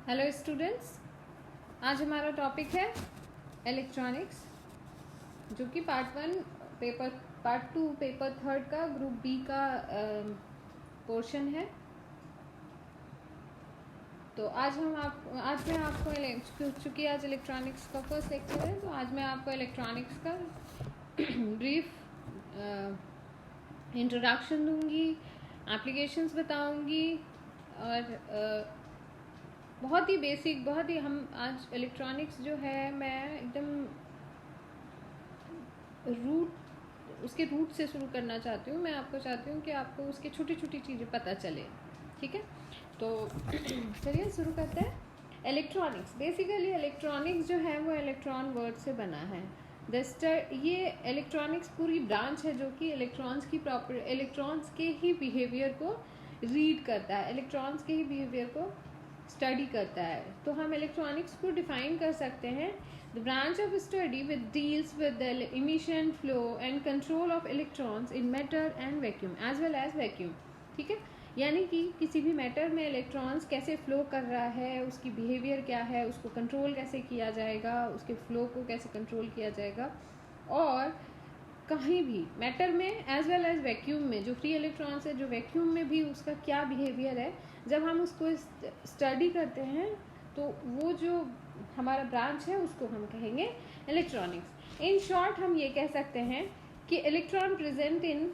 Hello students, आज हमारा topic है इलेक्ट्रॉनिक्स, जो कि पार्ट टू पेपर थर्ड का ग्रुप बी का पोर्शन है। तो आज मैं आपको चूँकि आज इलेक्ट्रॉनिक्स का फर्स्ट लेक्चर है, तो आज मैं आपको इलेक्ट्रॉनिक्स का ब्रीफ इंट्रोडक्शन दूंगी, एप्लीकेशंस बताऊंगी और बहुत ही बेसिक, हम आज इलेक्ट्रॉनिक्स जो है मैं एकदम उसके रूट से शुरू करना चाहती हूँ। मैं आपको चाहती हूँ कि आपको उसकी छोटी छोटी चीज़ें पता चले, ठीक है। तो चलिए शुरू करते हैं। इलेक्ट्रॉनिक्स, बेसिकली इलेक्ट्रॉनिक्स जो है वो इलेक्ट्रॉन वर्ड से बना है। ये इलेक्ट्रॉनिक्स पूरी ब्रांच है जो कि इलेक्ट्रॉन्स के ही बिहेवियर को रीड करता है, इलेक्ट्रॉन्स के ही बिहेवियर को स्टडी करता है। तो हम इलेक्ट्रॉनिक्स को डिफाइन कर सकते हैं, the branch of study with deals with the emission, flow and control of electrons in matter and vacuum as well as vacuum, ठीक है। यानी कि किसी भी मैटर में इलेक्ट्रॉन्स कैसे फ्लो कर रहा है, उसकी बिहेवियर क्या है, उसको कंट्रोल कैसे किया जाएगा, उसके फ्लो को कैसे कंट्रोल किया जाएगा, और कहीं भी मैटर में एज वेल एज वैक्यूम में जो फ्री इलेक्ट्रॉन्स है, जो वैक्यूम में भी उसका क्या बिहेवियर है, जब हम उसको स्टडी करते हैं तो वो जो हमारा ब्रांच है उसको हम कहेंगे इलेक्ट्रॉनिक्स। इन शॉर्ट हम ये कह सकते हैं कि electron present in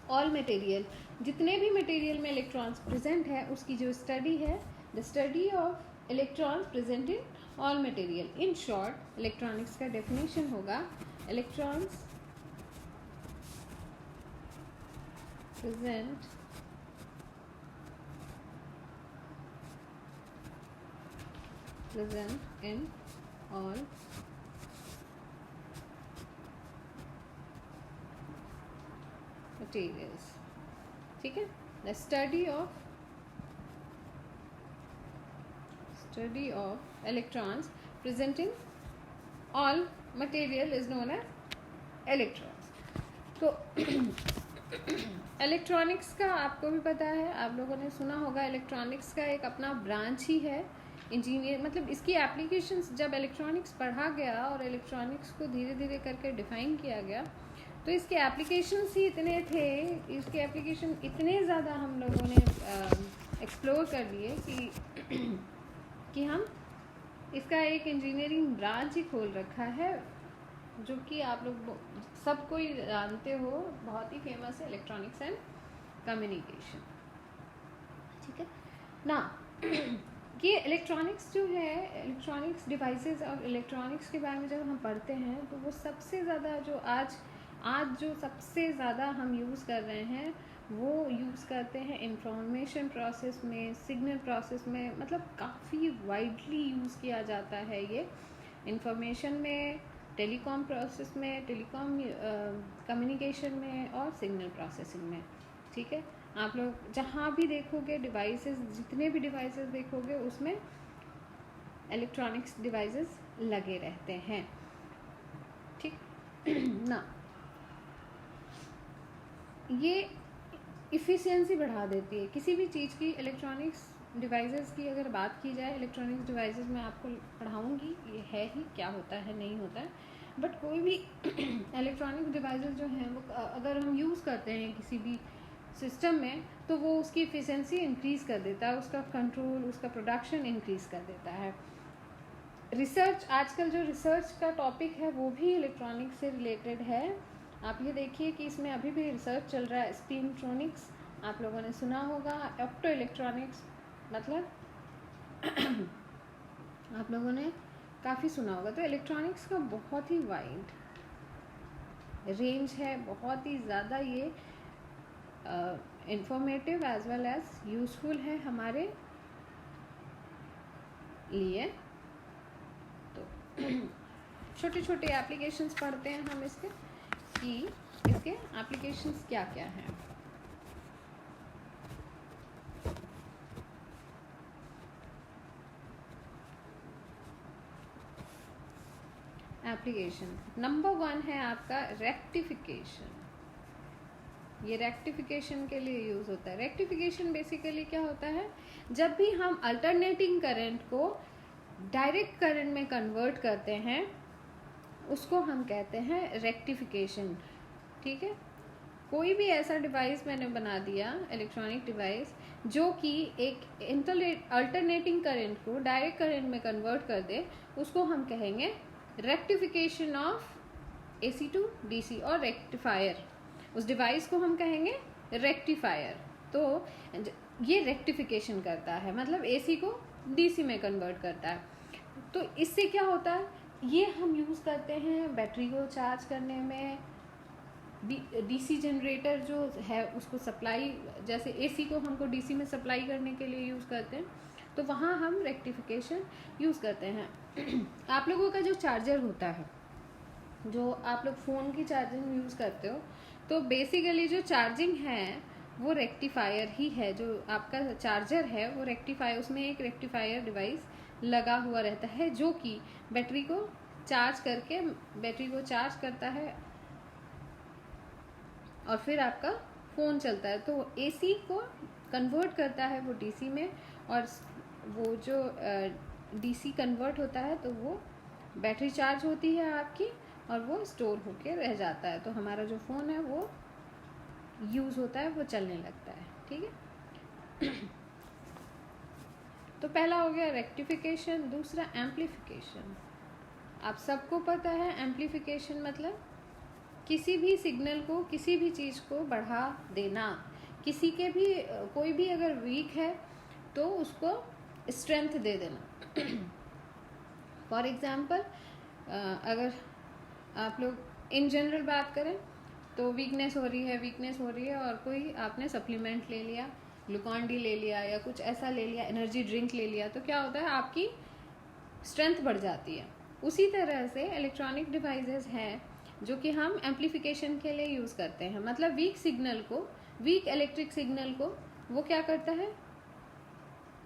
all material, जितने भी मटेरियल में इलेक्ट्रॉन्स प्रेजेंट है उसकी जो स्टडी है, the study of electrons present in all material. In short electronics का डेफिनेशन होगा electrons present in all materials, ठीक है। The study of electrons present in all material is known as electrons। तो electronics का आपको भी पता है, आप लोगों ने सुना होगा, इलेक्ट्रॉनिक्स का एक अपना ब्रांच ही है इंजीनियर, मतलब इसकी एप्लीकेशंस जब इलेक्ट्रॉनिक्स पढ़ा गया और इलेक्ट्रॉनिक्स को धीरे धीरे करके डिफाइन किया गया, तो इसके एप्लीकेशंस ही इतने थे, इसके एप्लीकेशन इतने ज़्यादा हम लोगों ने एक्सप्लोर कर लिए कि हम इसका एक इंजीनियरिंग ब्रांच ही खोल रखा है, जो कि आप लोग सब कोई जानते हो, बहुत ही फेमस है, इलेक्ट्रॉनिक्स एंड कम्युनिकेशन, ठीक है ना। ये इलेक्ट्रॉनिक्स जो है, इलेक्ट्रॉनिक्स डिवाइसेस और इलेक्ट्रॉनिक्स के बारे में जब हम पढ़ते हैं तो वो सबसे ज़्यादा जो आज जो सबसे ज़्यादा हम यूज़ कर रहे हैं वो यूज़ करते हैं इंफॉर्मेशन प्रोसेस में, सिग्नल प्रोसेस में, मतलब काफ़ी वाइडली यूज़ किया जाता है ये इंफॉर्मेशन में, टेलीकॉम प्रोसेस में, टेलीकॉम कम्युनिकेशन में और सिग्नल प्रोसेसिंग में, ठीक है। आप लोग जहाँ भी देखोगे डिवाइसेस, जितने भी डिवाइसेस देखोगे उसमें इलेक्ट्रॉनिक्स डिवाइसेस लगे रहते हैं, ठीक ना। ये इफ़िशियंसी बढ़ा देती है किसी भी चीज़ की। इलेक्ट्रॉनिक्स डिवाइसेस की अगर बात की जाए, इलेक्ट्रॉनिक्स डिवाइसेस मैं आपको पढ़ाऊँगी, ये है ही क्या होता है, नहीं होता है, बट कोई भी इलेक्ट्रॉनिक डिवाइसेस जो हैं वो अगर हम यूज़ करते हैं किसी भी सिस्टम में, तो वो उसकी एफिशिएंसी इंक्रीज़ कर देता है, उसका कंट्रोल, उसका प्रोडक्शन इंक्रीज़ कर देता है। रिसर्च, आजकल जो रिसर्च का टॉपिक है वो भी इलेक्ट्रॉनिक से रिलेटेड है। आप ये देखिए कि इसमें अभी भी रिसर्च चल रहा है, स्पिनट्रॉनिक्स आप लोगों ने सुना होगा, ऑप्टो इलेक्ट्रॉनिक्स मतलब आप लोगों ने काफ़ी सुना होगा। तो इलेक्ट्रॉनिक्स का बहुत ही वाइड रेंज है, बहुत ही ज़्यादा ये informative as well as useful है हमारे लिए। तो छोटे छोटे एप्लीकेशंस पढ़ते हैं हम इसके कि इसके एप्लीकेशंस क्या क्या हैं। एप्लीकेशन नंबर 1 है आपका रेक्टिफिकेशन। ये रेक्टिफिकेशन के लिए यूज़ होता है। रेक्टिफिकेशन बेसिकली क्या होता है, जब भी हम अल्टरनेटिंग करंट को डायरेक्ट करंट में कन्वर्ट करते हैं उसको हम कहते हैं रेक्टिफिकेशन। ठीक है, कोई भी ऐसा डिवाइस मैंने बना दिया, इलेक्ट्रॉनिक डिवाइस, जो कि एक अल्टरनेटिंग करंट को डायरेक्ट करंट में कन्वर्ट कर दे, उसको हम कहेंगे rectification of AC to DC और रेक्टिफायर। उस डिवाइस को हम कहेंगे रेक्टिफायर। तो ये रेक्टिफिकेशन करता है, मतलब एसी को डीसी में कन्वर्ट करता है। तो इससे क्या होता है, ये हम यूज़ करते हैं बैटरी को चार्ज करने में, डीसी जनरेटर जो है उसको सप्लाई, जैसे एसी को हमको डीसी में सप्लाई करने के लिए यूज़ करते हैं, तो वहाँ हम रेक्टिफिकेशन यूज़ करते हैं। आप लोगों का जो चार्जर होता है, जो आप लोग फ़ोन की चार्जिंग यूज़ करते हो, तो बेसिकली जो चार्जिंग है वो रेक्टिफायर ही है। जो आपका चार्जर है वो रेक्टिफायर, उसमें एक रेक्टिफायर डिवाइस लगा हुआ रहता है जो कि बैटरी को चार्ज करके बैटरी को चार्ज करता है और फिर आपका फ़ोन चलता है। तो एसी को कन्वर्ट करता है वो डीसी में, और वो जो डीसी कन्वर्ट होता है तो वो बैटरी चार्ज होती है आपकी और वो स्टोर होके रह जाता है। तो हमारा जो फ़ोन है वो यूज़ होता है, वो चलने लगता है। ठीक है, तो पहला हो गया रेक्टिफिकेशन। दूसरा एम्प्लीफिकेशन। आप सबको पता है एम्प्लीफिकेशन मतलब किसी भी सिग्नल को, किसी भी चीज़ को बढ़ा देना। किसी के भी, कोई भी अगर वीक है तो उसको स्ट्रेंथ दे देना। फॉर एग्जाम्पल, अगर आप लोग इन जनरल बात करें तो वीकनेस हो रही है और कोई आपने सप्लीमेंट ले लिया, ग्लूकॉन-डी ले लिया या कुछ ऐसा ले लिया, एनर्जी ड्रिंक ले लिया, तो क्या होता है, आपकी स्ट्रेंथ बढ़ जाती है। उसी तरह से इलेक्ट्रॉनिक डिवाइसेस हैं जो कि हम एम्प्लीफिकेशन के लिए यूज़ करते हैं। मतलब वीक सिग्नल को, वीक इलेक्ट्रिक सिग्नल को वो क्या करता है,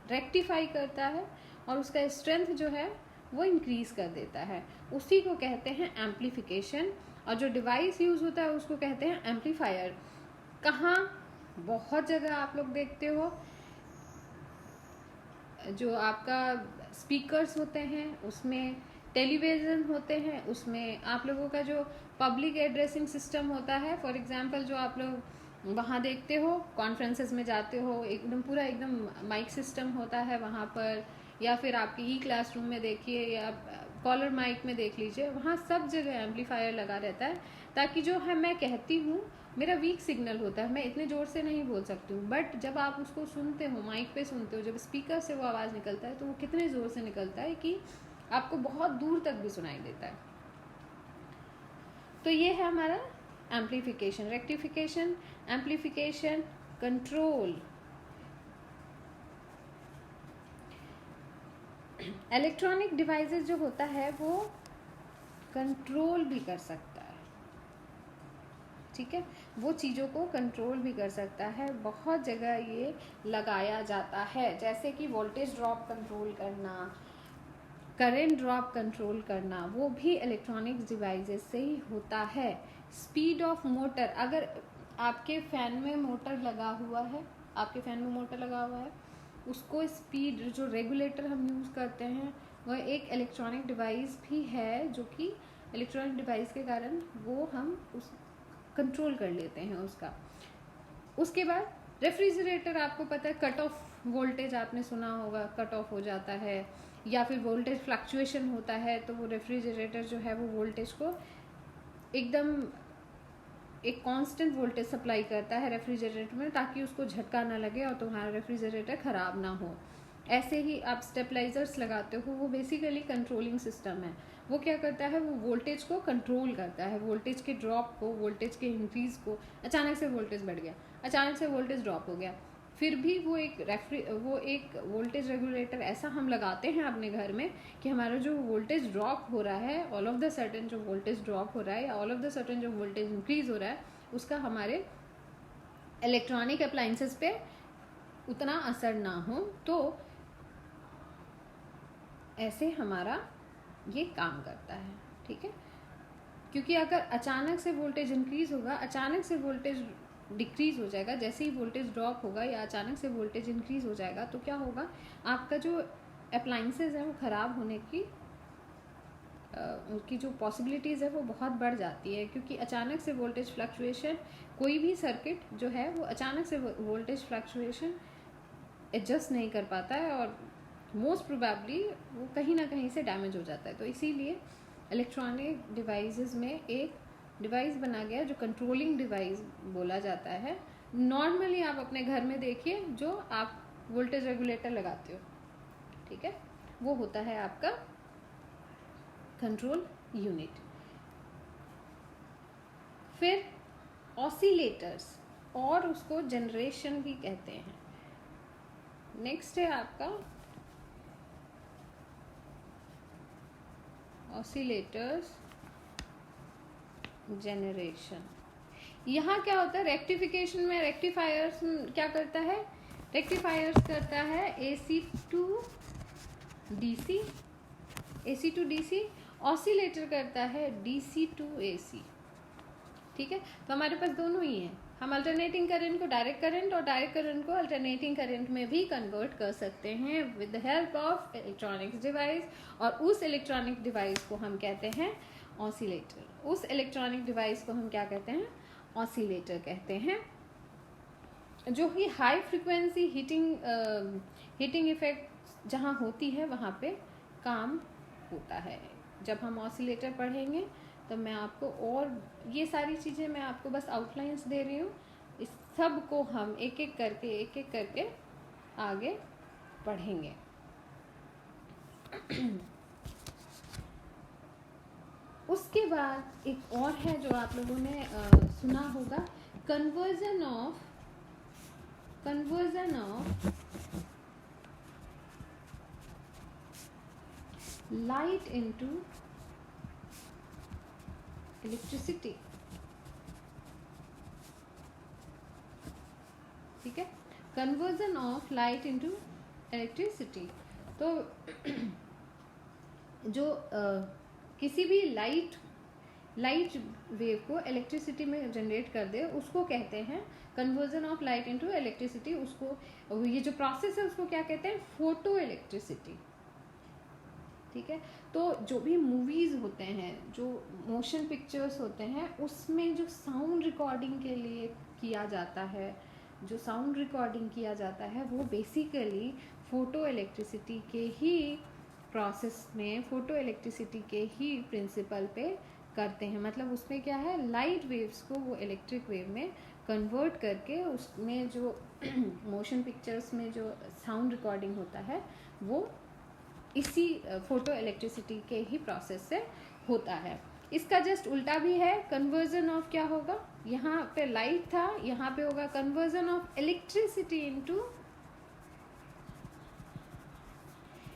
रेक्टिफाई करता है और उसका स्ट्रेंथ जो है वो इंक्रीज कर देता है। उसी को कहते हैं एम्प्लीफिकेशन। और जो डिवाइस यूज़ होता है उसको कहते हैं एम्प्लीफायर। कहाँ, बहुत जगह आप लोग देखते हो, जो आपका स्पीकर्स होते हैं, उसमें टेलीविज़न होते हैं, उसमें आप लोगों का जो पब्लिक एड्रेसिंग सिस्टम होता है, फॉर एग्जांपल जो आप लोग वहाँ देखते हो, कॉन्फ्रेंसेस में जाते हो, एकदम पूरा एकदम माइक सिस्टम होता है वहाँ पर, या फिर आपके ई क्लासरूम में देखिए या कॉलर माइक में देख लीजिए, वहाँ सब जगह एम्पलीफायर लगा रहता है, ताकि जो है मैं कहती हूँ, मेरा वीक सिग्नल होता है, मैं इतने ज़ोर से नहीं बोल सकती हूँ, बट जब आप उसको सुनते हो, माइक पे सुनते हो, जब स्पीकर से वो आवाज़ निकलता है तो वो कितने ज़ोर से निकलता है कि आपको बहुत दूर तक भी सुनाई देता है। तो ये है हमारा amplification, rectification, amplification, control. Electronic devices जो होता है वो कंट्रोल भी कर सकता है। ठीक है, वो चीज़ों को कंट्रोल भी कर सकता है। बहुत जगह ये लगाया जाता है, जैसे कि वोल्टेज ड्रॉप कंट्रोल करना, करंट ड्रॉप कंट्रोल करना, वो भी इलेक्ट्रॉनिक डिवाइसेस से ही होता है। स्पीड ऑफ मोटर, अगर आपके फैन में मोटर लगा हुआ है, उसको स्पीड जो रेगुलेटर हम यूज़ करते हैं वह एक इलेक्ट्रॉनिक डिवाइस भी है, जो कि इलेक्ट्रॉनिक डिवाइस के कारण वो हम उस कंट्रोल कर लेते हैं उसका। उसके बाद रेफ्रिजरेटर, आपको पता है कट ऑफ वोल्टेज आपने सुना होगा, कट ऑफ हो जाता है या फिर वोल्टेज फ्लक्चुएशन होता है, तो वो रेफ्रिजरेटर जो है वो वोल्टेज को एकदम एक कांस्टेंट वोल्टेज सप्लाई करता है रेफ्रिजरेटर में, ताकि उसको झटका ना लगे और तुम्हारा रेफ्रिजरेटर ख़राब ना हो। ऐसे ही आप स्टेबलाइजर्स लगाते हो, वो बेसिकली कंट्रोलिंग सिस्टम है। वो क्या करता है, वो वोल्टेज को कंट्रोल करता है, वोल्टेज के ड्रॉप को, वोल्टेज के इंक्रीज को। अचानक से वोल्टेज बढ़ गया, अचानक से वोल्टेज ड्रॉप हो गया, फिर भी वो एक वोल्टेज रेगुलेटर ऐसा हम लगाते हैं अपने घर में कि हमारा जो वोल्टेज ड्रॉप हो रहा है, ऑल ऑफ द सडन जो वोल्टेज ड्रॉप हो रहा है या ऑल ऑफ द सडन जो वोल्टेज इंक्रीज हो रहा है, उसका हमारे इलेक्ट्रॉनिक अप्लाइंसेस पे उतना असर ना हो। तो ऐसे हमारा ये काम करता है। ठीक है, क्योंकि अगर अचानक से वोल्टेज इंक्रीज होगा, अचानक से वोल्टेज डिक्रीज़ हो जाएगा, जैसे ही वोल्टेज ड्रॉप होगा या अचानक से वोल्टेज इंक्रीज़ हो जाएगा तो क्या होगा, आपका जो अप्लाइंसेस है वो ख़राब होने की उनकी जो पॉसिबिलिटीज़ है वो बहुत बढ़ जाती है, क्योंकि अचानक से वोल्टेज फ्लक्चुएशन, कोई भी सर्किट जो है वो अचानक से वोल्टेज फ्लक्चुएशन एडजस्ट नहीं कर पाता है और मोस्ट प्रोबेबली वो कहीं ना कहीं से डैमेज हो जाता है। तो इसीलिए इलेक्ट्रॉनिक डिवाइसेस में एक डिवाइस बना गया जो कंट्रोलिंग डिवाइस बोला जाता है। नॉर्मली आप अपने घर में देखिए जो आप वोल्टेज रेगुलेटर लगाते हो, ठीक है, वो होता है आपका कंट्रोल यूनिट। फिर ऑसिलेटर्स, और उसको जनरेशन भी कहते हैं। नेक्स्ट है आपका ऑसिलेटर्स जनरेशन। यहाँ क्या होता है, रेक्टिफिकेशन में रेक्टिफायर्स क्या करता है, रेक्टिफायर्स करता है AC to DC, AC to DC, oscillator करता है DC टू AC, ठीक है। तो हमारे पास दोनों ही हैं, हम अल्टरनेटिंग करंट को डायरेक्ट करंट और डायरेक्ट करंट को अल्टरनेटिंग करंट में भी कन्वर्ट कर सकते हैं with the help of electronics device, और उस इलेक्ट्रॉनिक डिवाइस को हम कहते हैं ऑसिलेटर। उस इलेक्ट्रॉनिक डिवाइस को हम क्या कहते हैं, ऑसिलेटर कहते हैं, जो कि हाई फ्रिक्वेंसी हीटिंग इफेक्ट जहाँ होती है वहाँ पे काम होता है। जब हम ऑसिलेटर पढ़ेंगे तो मैं आपको, और ये सारी चीज़ें मैं आपको बस आउटलाइंस दे रही हूँ, इस सब को हम एक एक करके आगे पढ़ेंगे। उसके बाद एक और है जो आप लोगों ने सुना होगा, conversion of light into electricity, ठीक है, conversion of light into electricity. तो जो किसी भी लाइट वेव को इलेक्ट्रिसिटी में जनरेट कर दे उसको कहते हैं conversion of light into electricity. उसको, ये जो प्रोसेस है उसको क्या कहते हैं, फोटो इलेक्ट्रिसिटी, ठीक है। तो जो भी मूवीज़ होते हैं, जो मोशन पिक्चर्स होते हैं, उसमें जो साउंड रिकॉर्डिंग के लिए किया जाता है, जो साउंड रिकॉर्डिंग किया जाता है वो बेसिकली फोटो इलेक्ट्रिसिटी के ही प्रोसेस में, फोटो इलेक्ट्रिसिटी के ही प्रिंसिपल पे करते हैं। मतलब उसमें क्या है, लाइट वेव्स को वो इलेक्ट्रिक वेव में कन्वर्ट करके उसमें जो मोशन पिक्चर्स में जो साउंड रिकॉर्डिंग होता है वो इसी फोटो इलेक्ट्रिसिटी के ही प्रोसेस से होता है। इसका जस्ट उल्टा भी है, कन्वर्जन ऑफ क्या होगा, यहाँ पे लाइट था, यहाँ पे होगा conversion of electricity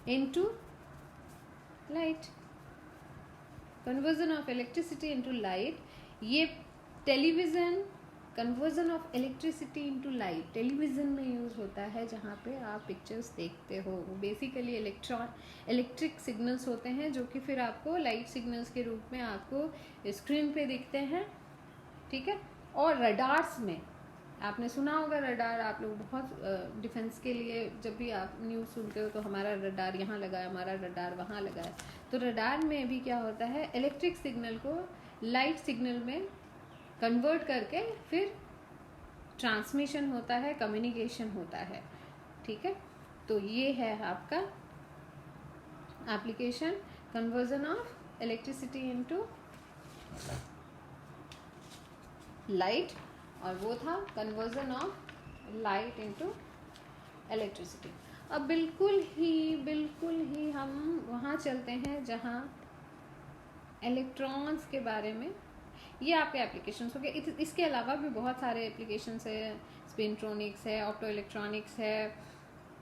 into light, conversion of electricity into light. ये television, conversion of electricity into light television में यूज़ होता है, जहाँ पे आप पिक्चर्स देखते हो। वो बेसिकली इलेक्ट्रिक सिग्नल्स होते हैं जो कि फिर आपको लाइट सिग्नल्स के रूप में आपको स्क्रीन पे दिखते हैं, ठीक है। और रडार्स में आपने सुना होगा, रडार आप लोग बहुत डिफेंस के लिए जब भी आप न्यूज़ सुनते हो तो हमारा रडार यहाँ लगा है, हमारा रडार वहाँ लगा है। तो रडार में भी क्या होता है, इलेक्ट्रिक सिग्नल को लाइट सिग्नल में कन्वर्ट करके फिर ट्रांसमिशन होता है, कम्युनिकेशन होता है, ठीक है। तो ये है आपका application, conversion of electricity into light, और वो था conversion of light into electricity. अब बिल्कुल ही हम वहाँ चलते हैं जहाँ इलेक्ट्रॉन्स के बारे में, ये आपके एप्लीकेशंस हो गए। इसके अलावा भी बहुत सारे एप्लीकेशंस है, स्पिनट्रॉनिक्स है, ऑप्टो इलेक्ट्रॉनिक्स है,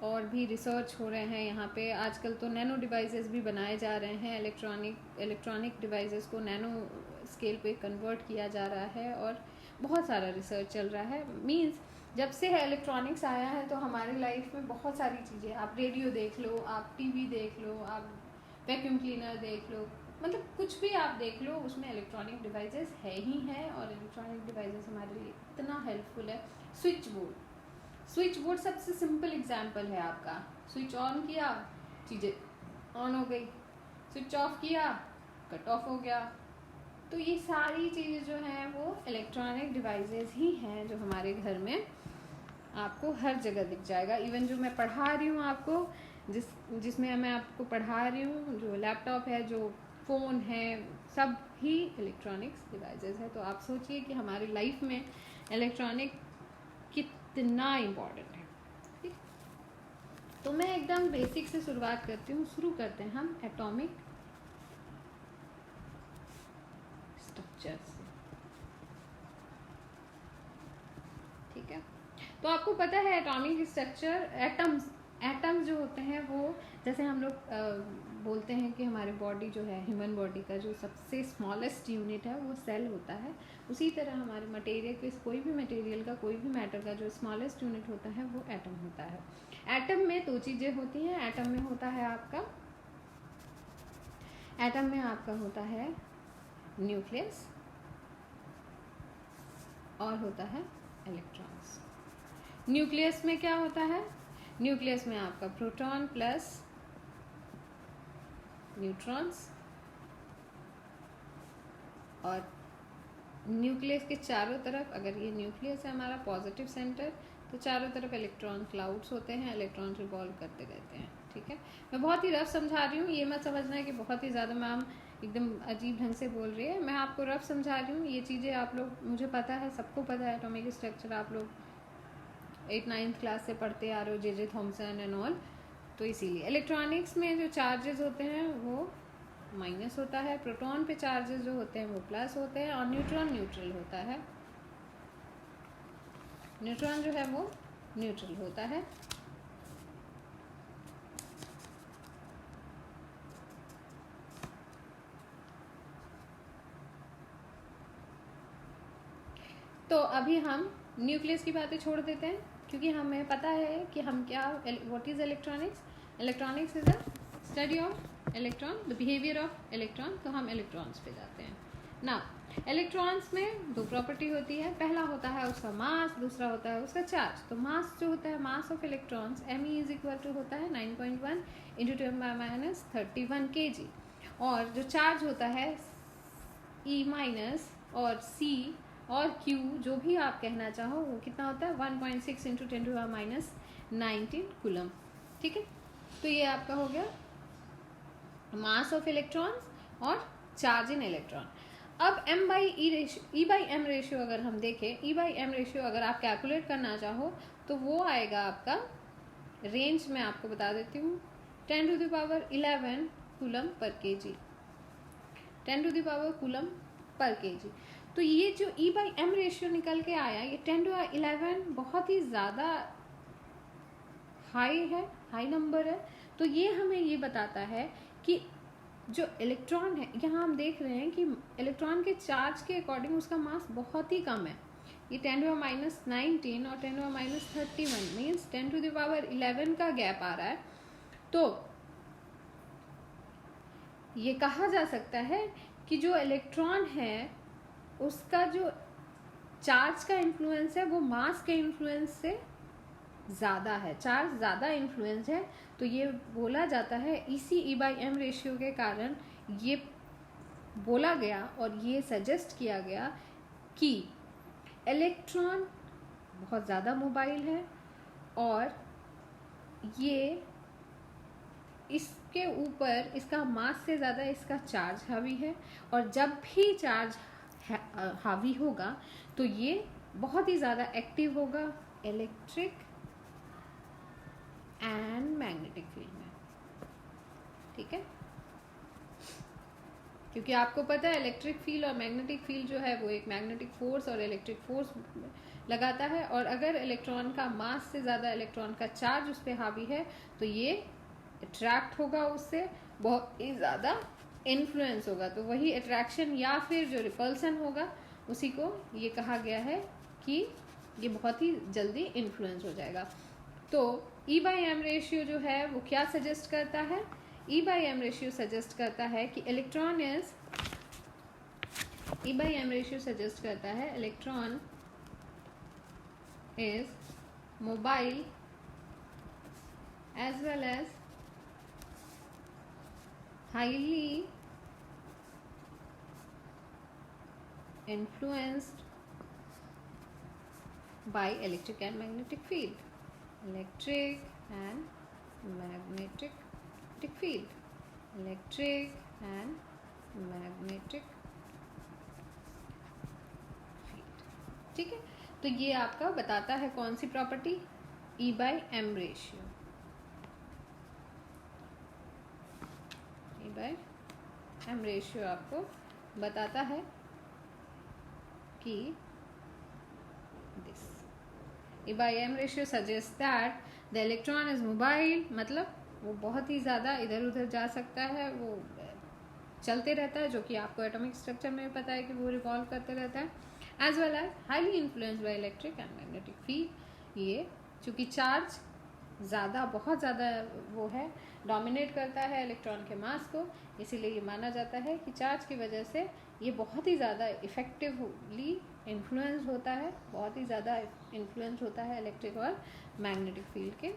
और भी रिसर्च हो रहे हैं यहाँ पे। आजकल तो नैनो डिवाइसेस भी बनाए जा रहे हैं, इलेक्ट्रॉनिक डिवाइसेस को नैनो स्केल पे कन्वर्ट किया जा रहा है, और बहुत सारा रिसर्च चल रहा है। मींस जब से इलेक्ट्रॉनिक्स आया है तो हमारी लाइफ में बहुत सारी चीज़ें, आप रेडियो देख लो, आप टीवी देख लो, आप वैक्यूम क्लीनर देख लो, मतलब कुछ भी आप देख लो उसमें इलेक्ट्रॉनिक डिवाइसेस है ही है, और इलेक्ट्रॉनिक डिवाइसेस हमारे लिए इतना हेल्पफुल है। स्विच बोर्ड सबसे सिंपल एग्जांपल है आपका। स्विच ऑन किया, चीज़ें ऑन हो गई, स्विच ऑफ किया, कट ऑफ हो गया। तो ये सारी चीज़ें जो हैं वो इलेक्ट्रॉनिक डिवाइसेस ही हैं जो हमारे घर में आपको हर जगह दिख जाएगा। इवन जो मैं पढ़ा रही हूँ आपको, जिसमें मैं आपको पढ़ा रही हूँ, जो लैपटॉप है, जो फ़ोन है, सब ही इलेक्ट्रॉनिक्स डिवाइसेस है। तो आप सोचिए कि हमारी लाइफ में इलेक्ट्रॉनिक कितना इम्पोर्टेंट है। ठीक, तो मैं एकदम बेसिक से शुरुआत करती हूँ। शुरू करते हैं हम एटॉमिक स्ट्रक्चर से। ठीक है, तो आपको पता है एटॉमिक स्ट्रक्चर, एटम्स जो होते हैं वो, जैसे हम लोग बोलते हैं कि हमारे बॉडी जो है, ह्यूमन बॉडी का जो सबसे स्मॉलेस्ट यूनिट है वो सेल होता है। उसी तरह हमारे मटेरियल के, कोई भी मटेरियल का, कोई भी मैटर का जो स्मॉलेस्ट यूनिट होता है वो एटम होता है। एटम में दो चीज़ें होती हैं। एटम में होता है न्यूक्लियस और होता है इलेक्ट्रॉन्स। न्यूक्लियस में क्या होता है? न्यूक्लियस में आपका प्रोटॉन प्लस न्यूट्रॉन्स, और न्यूक्लियस के चारों तरफ, अगर ये न्यूक्लियस है हमारा पॉजिटिव सेंटर, तो चारों तरफ इलेक्ट्रॉन क्लाउड्स होते हैं, इलेक्ट्रॉन रिवॉल्व करते रहते हैं। ठीक है, मैं बहुत ही रफ समझा रही हूँ, ये मत समझना है कि बहुत ही ज़्यादा मैम एकदम अजीब ढंग से बोल रही है। मैं आपको रफ समझा रही हूँ। ये चीज़ें आप लोग, मुझे पता है, सबको पता है एटॉमिक स्ट्रक्चर, आप लोग 8-9th क्लास से पढ़ते आ रहे हो, जे थॉमसन एंड ऑल। तो इसीलिए इलेक्ट्रॉनिक्स में जो चार्जेस होते हैं वो माइनस होता है, प्रोटॉन पे चार्जेस जो होते हैं वो प्लस होते हैं, और न्यूट्रॉन न्यूट्रल होता है। न्यूट्रॉन जो है वो न्यूट्रल होता है। तो अभी हम न्यूक्लियस की बातें छोड़ देते हैं, क्योंकि हमें पता है कि हम क्या, what is electronics. Electronics is a study of electron, the behaviour of electron. तो हम इलेक्ट्रॉन्स पे जाते हैं ना। इलेक्ट्रॉन्स में दो प्रॉपर्टी होती है। पहला होता है उसका मास, दूसरा होता है उसका चार्ज। तो मास जो होता है, mass of electrons Me is equal to होता है 9.1 इंटू 10⁻31 kg। और जो चार्ज होता है E माइनस और C और Q, जो भी आप कहना चाहो, वो कितना होता है 1.6 इंटू 10⁻19 कूलम। ठीक है, तो ये आपका हो गया मास ऑफ इलेक्ट्रॉन्स और चार्ज इन इलेक्ट्रॉन। अब E/m रेशियो अगर हम देखें, E/m रेशियो अगर आप कैलकुलेट करना चाहो तो वो आएगा आपका, रेंज में आपको बता देती हूँ, 10⁻11 coulomb per KG, 10 coulomb per KG. तो ये जो E/m रेशियो निकल के आया, ये 10⁻11 बहुत ही ज़्यादा हाई है, हाई नंबर है। तो ये हमें ये बताता है कि जो इलेक्ट्रॉन है, यहाँ हम देख रहे हैं कि इलेक्ट्रॉन के चार्ज के अकॉर्डिंग उसका मास बहुत ही कम है। ये 10⁻19 और 10⁻31 मीन्स 10⁻11 का गैप आ रहा है। तो ये कहा जा सकता है कि जो इलेक्ट्रॉन है उसका जो चार्ज का इन्फ्लुएंस है वो मास के इन्फ्लुएंस से ज़्यादा है, चार्ज ज़्यादा इन्फ्लुएंस है। तो ये बोला जाता है, इसी E/m रेशियो के कारण ये बोला गया और ये सजेस्ट किया गया कि इलेक्ट्रॉन बहुत ज़्यादा मोबाइल है और ये इसके ऊपर, इसका मास से ज़्यादा इसका चार्ज हावी है। और जब भी चार्ज हावी होगा तो ये बहुत ही ज़्यादा एक्टिव होगा इलेक्ट्रिक एंड मैग्नेटिक फील्ड में। ठीक है, क्योंकि आपको पता है इलेक्ट्रिक फील्ड और मैग्नेटिक फील्ड जो है वो एक मैग्नेटिक फोर्स और इलेक्ट्रिक फोर्स लगाता है। और अगर इलेक्ट्रॉन का मास से ज़्यादा इलेक्ट्रॉन का चार्ज उस पर हावी है तो ये अट्रैक्ट होगा, उससे बहुत ही ज़्यादा इन्फ्लुएंस होगा। तो वही अट्रैक्शन या फिर जो रिपल्सन होगा उसी को ये कहा गया है कि ये बहुत ही जल्दी इन्फ्लुएंस हो जाएगा। तो E/m रेशियो जो है वो क्या सजेस्ट करता है? E/m रेशियो सजेस्ट करता है कि electron is E/m ratio suggest करता है electron is mobile as well as highly influenced by electric and magnetic field. Electric and magnetic field. Electric and magnetic field. ठीक है, तो ये आपका बताता है कौन सी property, E/m ratio. E/m ratio आपको बताता है कि this E/m ratio suggest that the electron is mobile, मतलब वो बहुत ही ज़्यादा इधर उधर जा सकता है, वो चलते रहता है, जो कि आपको एटॉमिक स्ट्रक्चर में भी पता है कि वो रिवॉल्व करते रहता है, as well as highly influenced by electric and magnetic field. ये चूँकि चार्ज ज़्यादा, बहुत ज़्यादा वो है, डोमिनेट करता है इलेक्ट्रॉन के मास को, इसीलिए ये माना जाता है कि चार्ज की वजह से ये बहुत ही ज़्यादा इफ़ेक्टिवली इन्फ्लुएंस होता है, बहुत ही ज़्यादा इन्फ्लुएंस होता है इलेक्ट्रिक और मैग्नेटिक फील्ड के।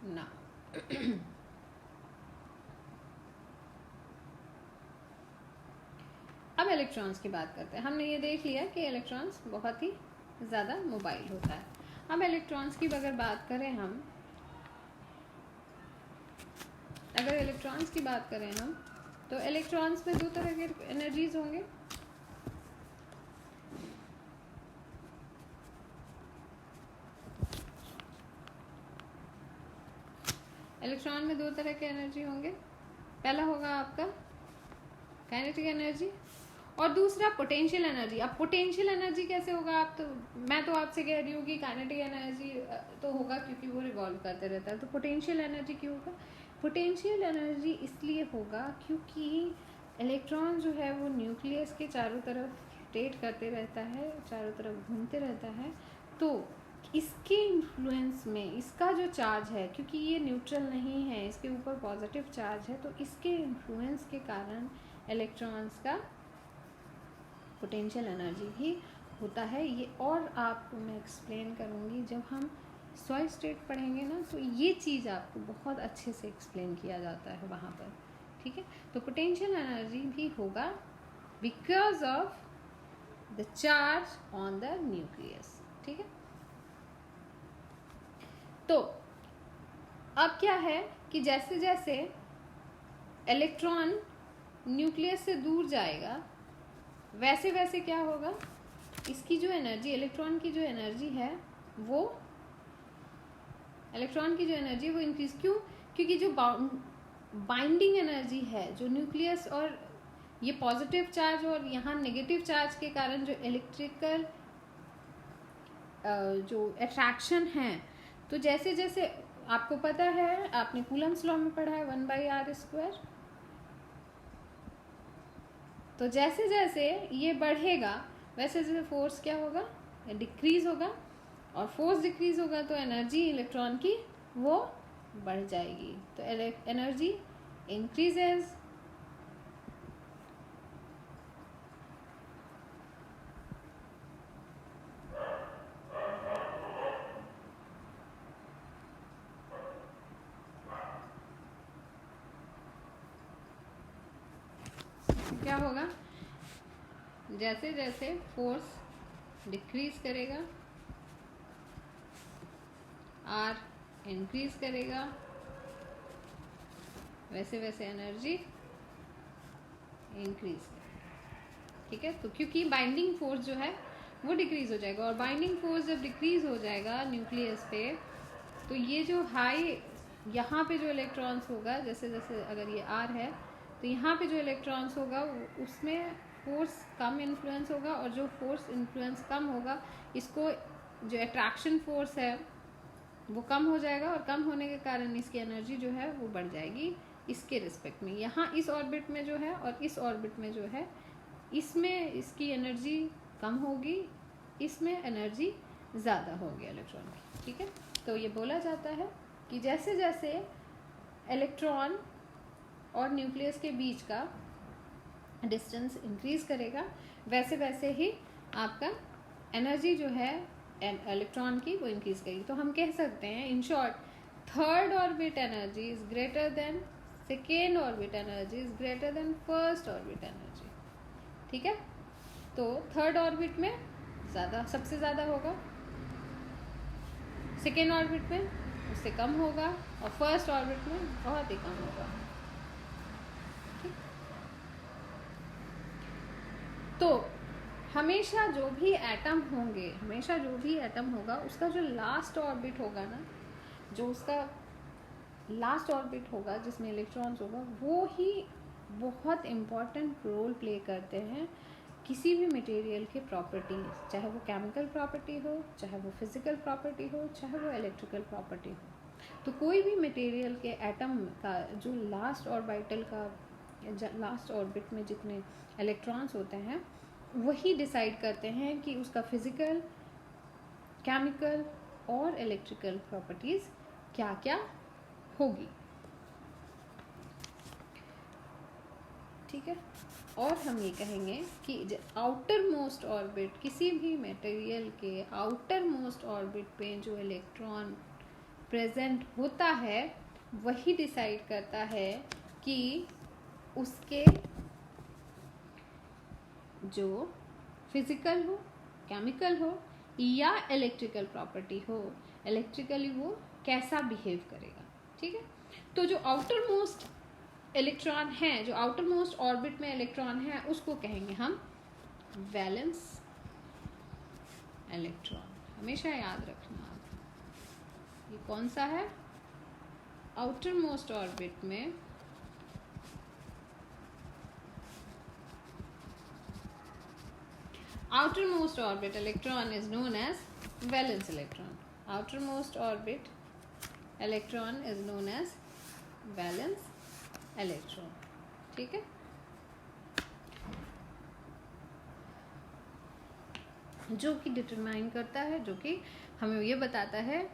ना अब इलेक्ट्रॉन्स की बात करते हैं। हमने ये देख लिया कि इलेक्ट्रॉन्स बहुत ही ज़्यादा मोबाइल होता है। अब इलेक्ट्रॉन्स की अगर बात करें हम, अगर इलेक्ट्रॉन्स की बात करें हम, तो इलेक्ट्रॉन्स में दो तरह के एनर्जीज होंगे। इलेक्ट्रॉन में दो तरह के एनर्जी होंगे, पहला होगा आपका काइनेटिक एनर्जी और दूसरा पोटेंशियल एनर्जी। अब पोटेंशियल एनर्जी कैसे होगा, आप तो, मैं तो आपसे कह रही हूँ कि काइनेटिक एनर्जी तो होगा क्योंकि वो रिवॉल्व करते रहता है, तो पोटेंशियल एनर्जी क्यों होगा? पोटेंशियल एनर्जी इसलिए होगा क्योंकि इलेक्ट्रॉन जो है वो न्यूक्लियस के चारों तरफ रोटेट करते रहता है, चारों तरफ घूमते रहता है, तो इसके इन्फ्लुएंस में इसका जो चार्ज है, क्योंकि ये न्यूट्रल नहीं है, इसके ऊपर पॉजिटिव चार्ज है, तो इसके इन्फ्लुएंस के कारण इलेक्ट्रॉन्स का पोटेंशियल एनर्जी भी होता है। ये और आपको मैं एक्सप्लेन करूँगी जब हम सॉलिड स्टेट पढ़ेंगे ना, तो ये चीज़ आपको बहुत अच्छे से एक्सप्लेन किया जाता है वहाँ पर, ठीक है। तो पोटेंशियल एनर्जी भी होगा because of the charge on the nucleus, ठीक है। तो अब क्या है कि जैसे जैसे इलेक्ट्रॉन न्यूक्लियस से दूर जाएगा, वैसे वैसे क्या होगा, इसकी जो एनर्जी, इलेक्ट्रॉन की जो एनर्जी है वो, इलेक्ट्रॉन की जो एनर्जी है वो इंक्रीज, क्यों? क्योंकि जो बाइंडिंग एनर्जी है, जो न्यूक्लियस और ये पॉजिटिव चार्ज और यहाँ नेगेटिव चार्ज के कारण जो इलेक्ट्रिकल जो अट्रैक्शन है, तो जैसे जैसे आपको पता है, आपने कूलम्स लॉ में पढ़ा है 1/r², तो जैसे जैसे ये बढ़ेगा वैसे वैसे फोर्स क्या होगा, डिक्रीज होगा, और फोर्स डिक्रीज होगा तो एनर्जी इलेक्ट्रॉन की वो बढ़ जाएगी, तो एनर्जी इंक्रीजेज। क्या होगा, जैसे जैसे फोर्स डिक्रीज करेगा, आर इंक्रीज करेगा, वैसे वैसे एनर्जी इंक्रीज करेगा, ठीक है। तो क्योंकि बाइंडिंग फोर्स जो है वो डिक्रीज हो जाएगा, और बाइंडिंग फोर्स जब डिक्रीज हो जाएगा न्यूक्लियस पे, तो ये जो हाई यहाँ पे जो इलेक्ट्रॉन्स होगा, जैसे जैसे अगर ये आर है तो यहाँ पे जो इलेक्ट्रॉन्स होगा उसमें फोर्स कम इन्फ्लुएंस होगा, और जो फोर्स इन्फ्लुएंस कम होगा, इसको जो अट्रैक्शन फोर्स है वो कम हो जाएगा, और कम होने के कारण इसकी एनर्जी जो है वो बढ़ जाएगी इसके रिस्पेक्ट में। यहाँ इस ऑर्बिट में जो है और इस ऑर्बिट में जो है, इसमें इसकी एनर्जी कम होगी इसमें एनर्जी ज़्यादा होगी इलेक्ट्रॉन की, ठीक है। तो ये बोला जाता है कि जैसे जैसे इलेक्ट्रॉन और न्यूक्लियस के बीच का डिस्टेंस इंक्रीज करेगा वैसे वैसे ही आपका एनर्जी जो है इलेक्ट्रॉन की वो इंक्रीज करेगी। तो हम कह सकते हैं in short, third orbit energy is greater than second orbit energy is greater than first orbit energy, ठीक है। तो थर्ड ऑर्बिट में ज़्यादा, सबसे ज़्यादा होगा, सेकेंड ऑर्बिट में उससे कम होगा और फर्स्ट ऑर्बिट में बहुत ही कम होगा, ठीक। तो हमेशा जो भी एटम होंगे, हमेशा जो भी एटम होगा उसका जो लास्ट ऑर्बिट होगा ना, जो उसका लास्ट ऑर्बिट होगा जिसमें इलेक्ट्रॉन्स होगा, वो ही बहुत इम्पॉर्टेंट रोल प्ले करते हैं किसी भी मटेरियल के प्रॉपर्टीज, चाहे वो केमिकल प्रॉपर्टी हो, चाहे वो फिजिकल प्रॉपर्टी हो, चाहे वो इलेक्ट्रिकल प्रॉपर्टी हो। तो कोई भी मटेरियल के एटम का जो लास्ट ऑर्बिटल का, लास्ट ऑर्बिट में जितने इलेक्ट्रॉन्स होते हैं वही डिसाइड करते हैं कि उसका फिजिकल, केमिकल और इलेक्ट्रिकल प्रॉपर्टीज क्या क्या होगी, ठीक है। और हम ये कहेंगे कि आउटर मोस्ट ऑर्बिट, किसी भी मटेरियल के आउटर मोस्ट ऑर्बिट पे जो इलेक्ट्रॉन प्रेजेंट होता है वही डिसाइड करता है कि उसके जो फिजिकल हो, केमिकल हो या इलेक्ट्रिकल प्रॉपर्टी हो, इलेक्ट्रिकली वो कैसा बिहेव करेगा, ठीक है। तो जो आउटर मोस्ट इलेक्ट्रॉन है, जो आउटर मोस्ट ऑर्बिट में इलेक्ट्रॉन है, उसको कहेंगे हम वैलेंस इलेक्ट्रॉन। हमेशा याद रखना आप, ये कौन सा है, आउटर मोस्ट ऑर्बिट में outermost orbit electron is known as valence electron. Outermost orbit electron is known as valence electron, ठीक है। जो कि डिटरमाइन करता है, जो कि हमें ये बताता है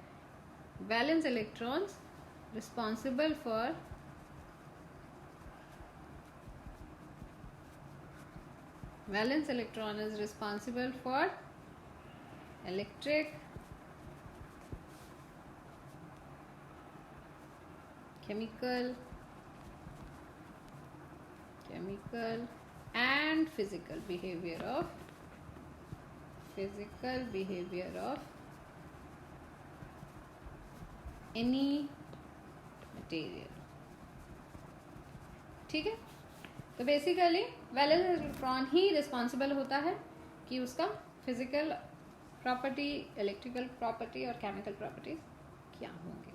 valence electrons responsible for valence electron is responsible for electric, chemical and physical behavior of any material, ठीक है। तो बेसिकली वैलेंस इलेक्ट्रॉन ही रिस्पॉन्सिबल होता है कि उसका फिजिकल प्रॉपर्टी, इलेक्ट्रिकल प्रॉपर्टी और केमिकल प्रॉपर्टीज क्या होंगे।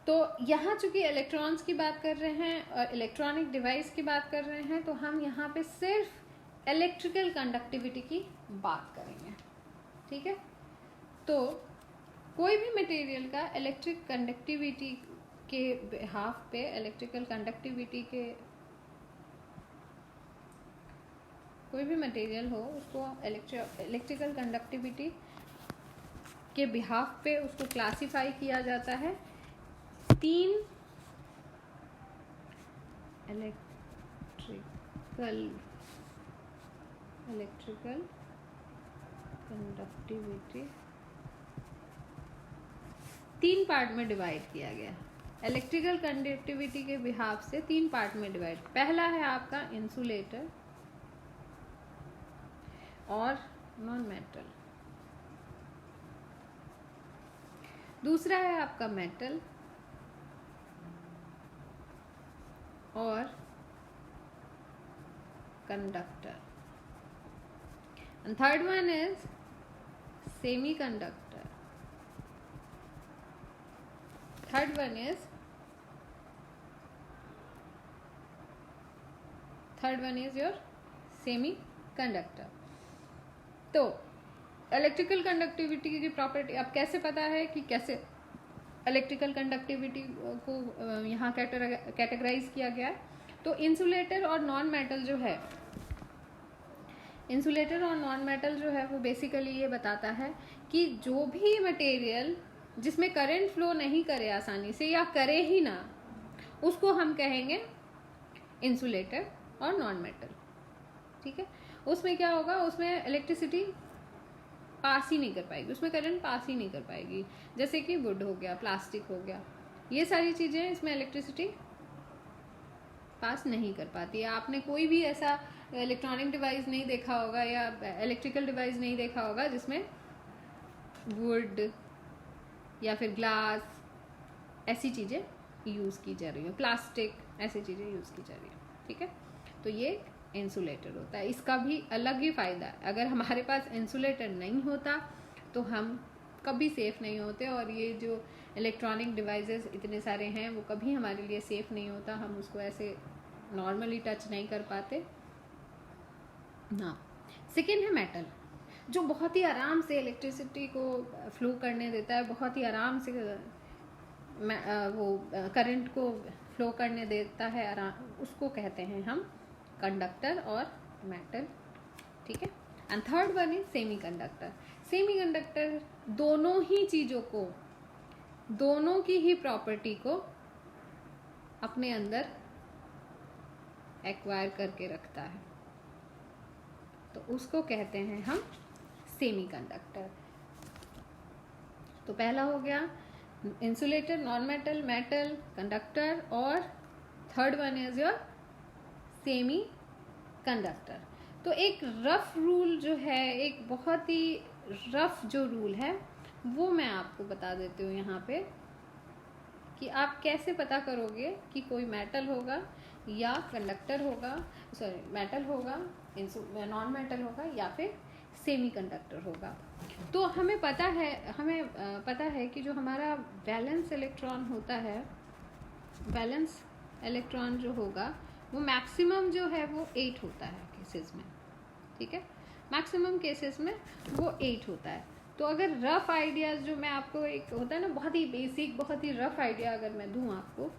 तो यहाँ चूंकि इलेक्ट्रॉन्स की बात कर रहे हैं और इलेक्ट्रॉनिक डिवाइस की बात कर रहे हैं, तो हम यहाँ पे सिर्फ इलेक्ट्रिकल कंडक्टिविटी की बात करेंगे, ठीक है। तो कोई भी मटेरियल का इलेक्ट्रिक कंडक्टिविटी के बिहाफ पे, इलेक्ट्रिकल कंडक्टिविटी के, कोई भी मटेरियल हो उसको इलेक्ट्रिकल कंडक्टिविटी के बिहाफ पे उसको क्लासिफाई किया जाता है 3 इलेक्ट्रिकल कंडक्टिविटी 3 पार्ट में डिवाइड किया गया। इलेक्ट्रिकल कंडक्टिविटी के बिहाफ से 3 पार्ट में डिवाइड। पहला है आपका इंसुलेटर और नॉन मेटल, दूसरा है आपका मेटल और conductor, and third one is semi conductor, third one is your semiconductor. तो इलेक्ट्रिकल कंडक्टिविटी की प्रॉपर्टी अब कैसे पता है कि कैसे इलेक्ट्रिकल कंडक्टिविटी को यहाँ कैटेगराइज किया गया है। तो इंसुलेटर और नॉन मेटल जो है, इंसुलेटर और नॉन मेटल जो है वो बेसिकली ये बताता है कि जो भी मटेरियल जिसमें करंट फ्लो नहीं करे आसानी से या करे ही ना, उसको हम कहेंगे इंसुलेटर और नॉन मेटल। ठीक है, उसमें क्या होगा, उसमें इलेक्ट्रिसिटी पास ही नहीं कर पाएगी, उसमें करंट पास ही नहीं कर पाएगी। जैसे कि वुड हो गया, प्लास्टिक हो गया, ये सारी चीज़ें इसमें इलेक्ट्रिसिटी पास नहीं कर पाती है। आपने कोई भी ऐसा इलेक्ट्रॉनिक डिवाइस नहीं देखा होगा या इलेक्ट्रिकल डिवाइस नहीं देखा होगा जिसमें वुड या फिर ग्लास ऐसी चीज़ें यूज़ की जा रही हो, प्लास्टिक ऐसी चीज़ें यूज़ की जा रही हो। ठीक है, तो ये इंसुलेटर होता है। इसका भी अलग ही फ़ायदा है। अगर हमारे पास इंसुलेटर नहीं होता तो हम कभी सेफ़ नहीं होते, और ये जो इलेक्ट्रॉनिक डिवाइसेस इतने सारे हैं वो कभी हमारे लिए सेफ़ नहीं होता, हम उसको ऐसे नॉर्मली टच नहीं कर पाते ना। सेकेंड है मेटल, जो बहुत ही आराम से इलेक्ट्रिसिटी को फ्लो करने देता है, बहुत ही आराम से वो करंट को फ्लो करने देता है आराम, उसको कहते हैं हम कंडक्टर और मेटल। ठीक है, and third one is semi conductor. Semi conductor दोनों ही चीज़ों को, दोनों की ही प्रॉपर्टी को अपने अंदर एक्वायर करके रखता है, तो उसको कहते हैं हम सेमी कंडक्टर। तो पहला हो गया insulator, non metal, metal, conductor, और third one is your semiconductor. तो एक रफ रूल जो है, एक बहुत ही रफ जो रूल है वो मैं आपको बता देती हूँ यहाँ पे, कि आप कैसे पता करोगे कि कोई मेटल होगा या कंडक्टर होगा, सॉरी मेटल होगा, नॉन मेटल होगा या फिर सेमी कंडक्टर होगा। तो हमें पता है कि जो हमारा वैलेंस इलेक्ट्रॉन होता है, वैलेंस इलेक्ट्रॉन जो होगा वो मैक्सिमम जो है वो 8 होता है केसेस में। ठीक है, मैक्सिमम केसेस में वो 8 होता है। तो अगर रफ आइडियाज़ जो मैं आपको, एक होता है ना बहुत ही बेसिक, बहुत ही रफ आइडिया अगर मैं दूं आपको,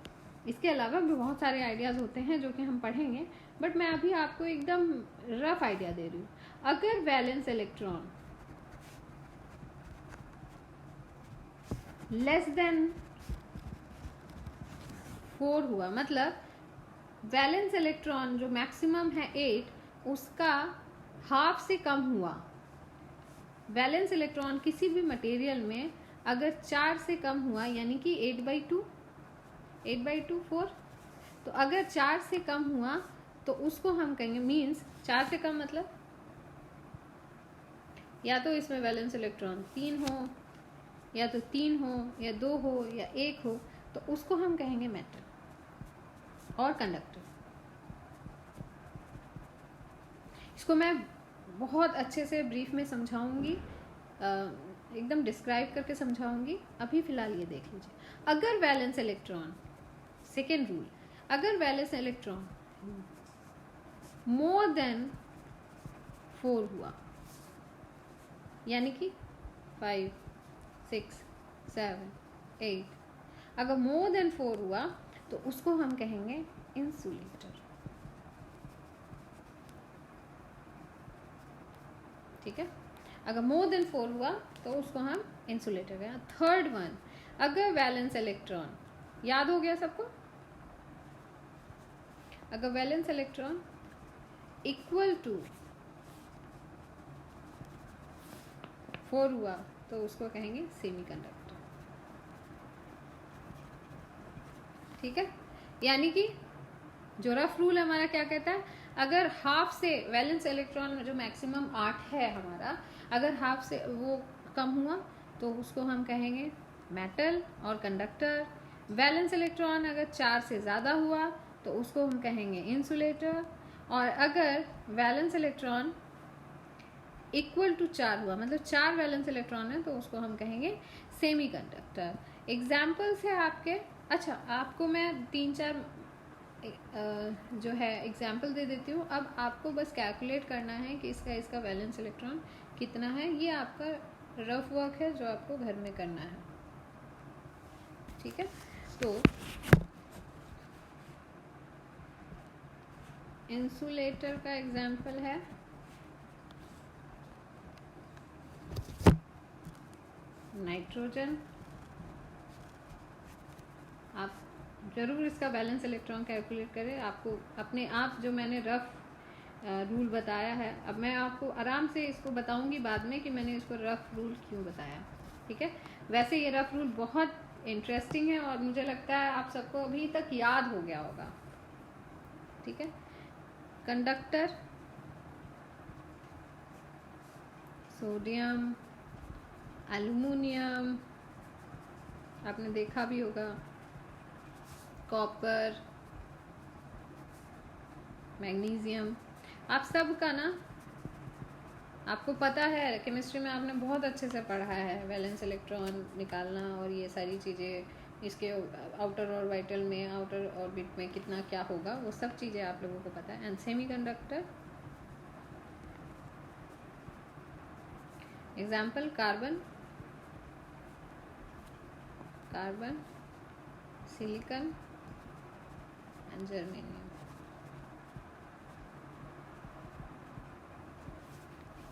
इसके अलावा भी बहुत सारे आइडियाज़ होते हैं जो कि हम पढ़ेंगे, बट मैं अभी आपको एकदम रफ आइडिया दे रही हूँ। अगर वैलेंस इलेक्ट्रॉन लेस देन 4 हुआ, मतलब वैलेंस इलेक्ट्रॉन जो मैक्सिमम है 8, उसका हाफ से कम हुआ। वैलेंस इलेक्ट्रॉन किसी भी मटेरियल में अगर 4 से कम हुआ, यानी कि 8/2 4, तो अगर 4 से कम हुआ तो उसको हम कहेंगे, मीन्स 4 से कम मतलब या तो इसमें वैलेंस इलेक्ट्रॉन 3 हो, या तो 3 हो, या 2 हो, या 1 हो, तो उसको हम कहेंगे मेटल और कंडक्टर। इसको मैं बहुत अच्छे से ब्रीफ में समझाऊंगी, एकदम डिस्क्राइब करके समझाऊंगी। अभी फिलहाल ये देख लीजिए। अगर वैलेंस इलेक्ट्रॉन, सेकेंड रूल, अगर वैलेंस इलेक्ट्रॉन मोर देन 4 हुआ, यानी कि 5, 6, 7, 8, अगर मोर देन 4 हुआ तो उसको हम कहेंगे इंसुलेटर। ठीक है, अगर मोर देन 4 हुआ तो उसको हम इंसुलेटर कहेंगे। थर्ड वन, अगर वैलेंस इलेक्ट्रॉन, याद हो गया सबको, अगर वैलेंस इलेक्ट्रॉन इक्वल टू 4 हुआ तो उसको कहेंगे सेमी कंडक्टर। ठीक है, यानी कि जो रफ रूल हमारा क्या कहता है, अगर हाफ से वैलेंस इलेक्ट्रॉन जो मैक्सिमम 8 है हमारा, अगर हाफ से वो कम हुआ तो उसको हम कहेंगे मेटल और कंडक्टर। वैलेंस इलेक्ट्रॉन अगर 4 से ज़्यादा हुआ तो उसको हम कहेंगे इंसुलेटर, और अगर वैलेंस इलेक्ट्रॉन इक्वल टू 4 हुआ, मतलब 4 वैलेंस इलेक्ट्रॉन है, तो उसको हम कहेंगे सेमी कंडक्टर। एग्जाम्पल्स है आपके, अच्छा आपको मैं 3-4 जो है एग्जाम्पल दे देती हूँ। अब आपको बस कैलकुलेट करना है कि इसका वैलेंस इलेक्ट्रॉन कितना है। ये आपका रफ वर्क है जो आपको घर में करना है। ठीक है, तो इंसुलेटर का एग्जाम्पल है नाइट्रोजन। आप ज़रूर इसका बैलेंस इलेक्ट्रॉन कैलकुलेट करें। आपको अपने आप जो मैंने रफ रूल बताया है, अब मैं आपको आराम से इसको बताऊंगी बाद में कि मैंने इसको रफ रूल क्यों बताया, ठीक है। वैसे ये रफ रूल बहुत इंटरेस्टिंग है और मुझे लगता है आप सबको अभी तक याद हो गया होगा, ठीक है। कंडक्टर, सोडियम, एल्युमिनियम आपने देखा भी होगा, कॉपर, मैग्नीशियम, आप सब का ना आपको पता है, केमिस्ट्री में आपने बहुत अच्छे से पढ़ा है वैलेंस इलेक्ट्रॉन निकालना और ये सारी चीज़ें, इसके आउटर ऑर्बिटल में, आउटर ऑर्बिट में कितना क्या होगा, वो सब चीज़ें आप लोगों को पता है। And semiconductor, example carbon, carbon, silicon and germanium,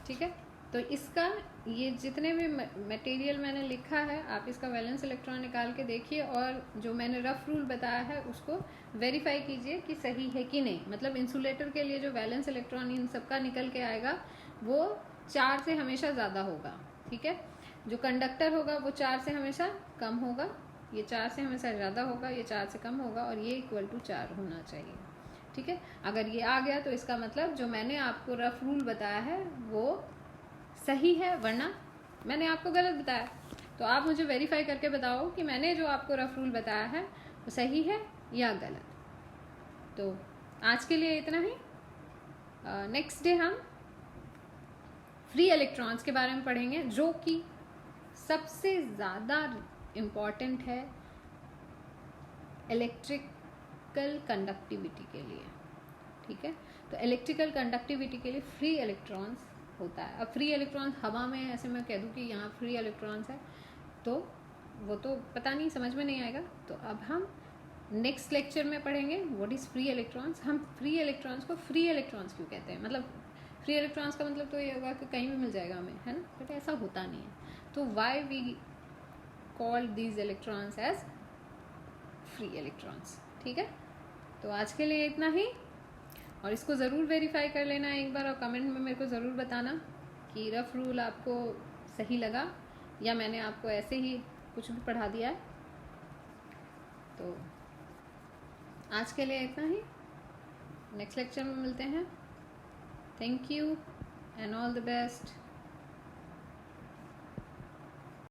ठीक है। तो इसका ये जितने भी मटेरियल मैंने लिखा है, आप इसका वैलेंस इलेक्ट्रॉन निकाल के देखिए और जो मैंने रफ रूल बताया है उसको वेरीफाई कीजिए कि सही है कि नहीं। मतलब इंसुलेटर के लिए जो वैलेंस इलेक्ट्रॉन इन सबका निकल के आएगा वो 4 से हमेशा ज़्यादा होगा, ठीक है। जो कंडक्टर होगा वो 4 से हमेशा कम होगा, ये 4 से हमेशा ज़्यादा होगा, ये 4 से कम होगा और ये इक्वल टू 4 होना चाहिए, ठीक है। अगर ये आ गया तो इसका मतलब जो मैंने आपको रफ रूल बताया है वो सही है, वरना मैंने आपको गलत बताया। तो आप मुझे वेरीफाई करके बताओ कि मैंने जो आपको रफ रूल बताया है वो सही है या गलत। तो आज के लिए इतना ही। नेक्स्ट डे हम फ्री इलेक्ट्रॉन्स के बारे में पढ़ेंगे, जो कि सबसे ज़्यादा इम्पॉर्टेंट है इलेक्ट्रिकल कंडक्टिविटी के लिए, ठीक है। तो इलेक्ट्रिकल कंडक्टिविटी के लिए फ्री इलेक्ट्रॉन्स होता है। अब फ्री इलेक्ट्रॉन्स हवा में ऐसे मैं कह दूं कि यहाँ फ्री इलेक्ट्रॉन्स है तो वो तो पता नहीं, समझ में नहीं आएगा। तो अब हम नेक्स्ट लेक्चर में पढ़ेंगे व्हाट इज़ फ्री इलेक्ट्रॉन्स। हम फ्री इलेक्ट्रॉन्स को फ्री इलेक्ट्रॉन्स क्यों कहते हैं, मतलब फ्री इलेक्ट्रॉन्स का मतलब तो ये होगा कि कहीं भी मिल जाएगा हमें, है ना, बट ऐसा होता नहीं है। तो why we call these electrons as free electrons, ठीक है। तो आज के लिए इतना ही और इसको ज़रूर वेरीफाई कर लेना एक बार और कमेंट में मेरे को ज़रूर बताना कि रफ रूल आपको सही लगा या मैंने आपको ऐसे ही कुछ भी पढ़ा दिया है। तो आज के लिए इतना ही, नेक्स्ट लेक्चर में मिलते हैं। Thank you and all the best.